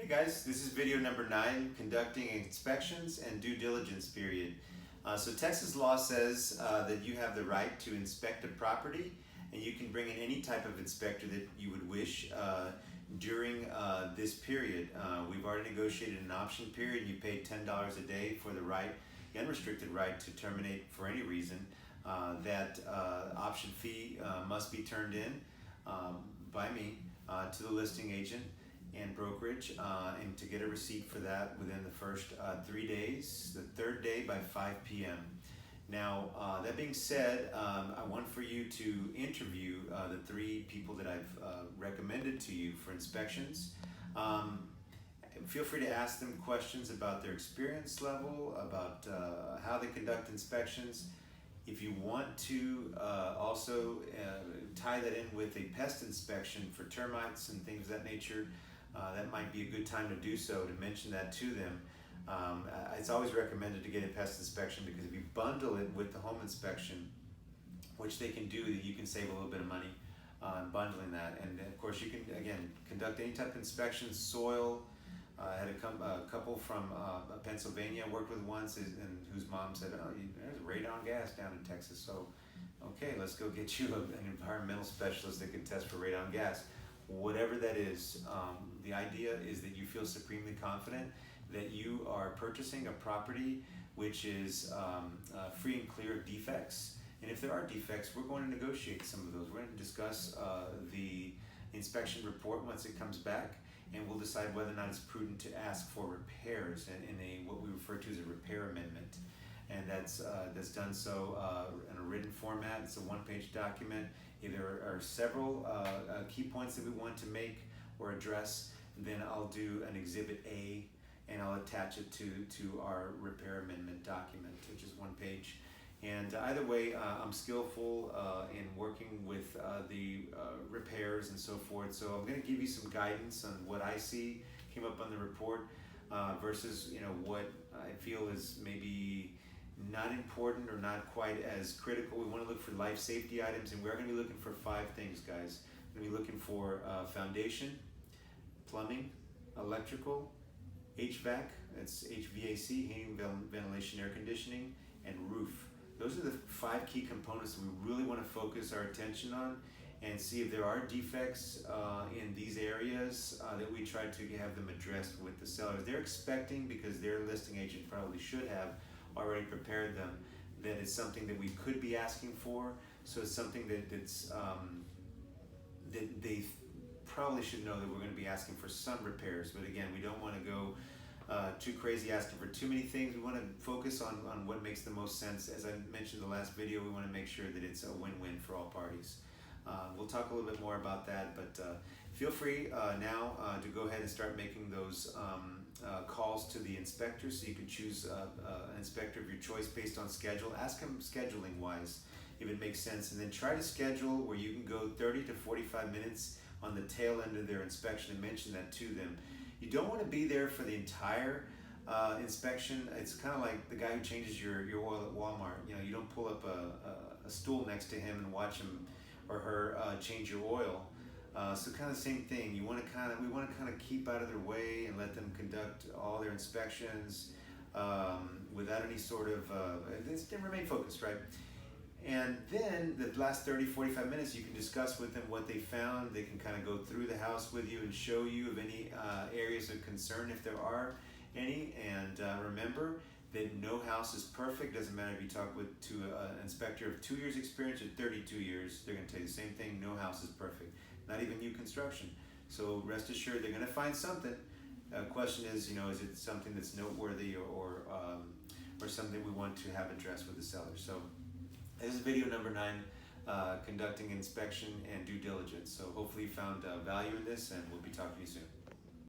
Hey guys, this is video number 9, conducting inspections and due diligence period. So Texas law says that you have the right to inspect a property, and you can bring in any type of inspector that you would wish during this period. We've already negotiated an option period. You paid $10 a day for the right, the unrestricted right to terminate for any reason. That option fee must be turned in by me to the listing agent and brokerage, and to get a receipt for that within the first 3 days, the third day by 5 p.m. Now, that being said, I want for you to interview the 3 people that I've recommended to you for inspections. Feel free to ask them questions about their experience level, about how they conduct inspections. If you want to also tie that in with a pest inspection for termites and things of that nature, that might be a good time to do so, to mention that to them. It's always recommended to get a pest inspection, because if you bundle it with the home inspection, which they can do, you can save a little bit of money on bundling that. And of course you can, again, conduct any type of inspection, soil. I had a couple from Pennsylvania I worked with once, and whose mom said, oh, there's radon gas down in Texas, so okay, let's go get you an environmental specialist that can test for radon gas. Whatever that is, the idea is that you feel supremely confident that you are purchasing a property which is free and clear of defects. And if there are defects, we're going to negotiate some of those. We're going to discuss the inspection report once it comes back, and we'll decide whether or not it's prudent to ask for repairs in what we refer to as a repair amendment. And that's done so in a written format. It's a one-page document. If there are several key points that we want to make or address, then I'll do an Exhibit A, and I'll attach it to our repair amendment document, which is 1 page. And either way, I'm skillful in working with the repairs and so forth. So I'm going to give you some guidance on what I see came up on the report versus what I feel is maybe not important or not quite as critical. We want to look for life safety items, and we're going to be looking for 5 things, guys. We're going to be looking for foundation, plumbing, electrical, HVAC, that's HVAC, heating, ventilation, air conditioning, and roof. Those are the 5 key components that we really want to focus our attention on, and see if there are defects in these areas that we try to have them addressed with the sellers. They're expecting, because their listing agent probably should have already prepared them, that it's something that we could be asking for. So it's something that they probably should know that we're going to be asking for some repairs. But again, we don't want to go too crazy asking for too many things. We want to focus on what makes the most sense. As I mentioned in the last video, we want to make sure that it's a win-win for all parties. We'll talk a little bit more about that, but feel free now to go ahead and start making those calls to the inspectors, so you can choose an inspector of your choice based on schedule. Ask them scheduling wise if it makes sense, and then try to schedule where you can go 30 to 45 minutes on the tail end of their inspection, and mention that to them. You don't want to be there for the entire inspection. It's kind of like the guy who changes your oil at Walmart. You don't pull up a stool next to him and watch him or her change your oil. So kind of the same thing. We want to kind of keep out of their way and let them conduct all their inspections without any sort of remain focused, right? And then the last 30, 45 minutes, you can discuss with them what they found. They can kind of go through the house with you and show you of any areas of concern, if there are any. And remember that no house is perfect. Doesn't matter if you talk to an inspector of 2 years experience or 32 years, they're going to tell you the same thing. No house is perfect, not even new construction. So rest assured, they're going to find something. Question is, is it something that's noteworthy or something we want to have addressed with the seller? So this is video number 9, conducting inspection and due diligence. So hopefully you found value in this, and we'll be talking to you soon.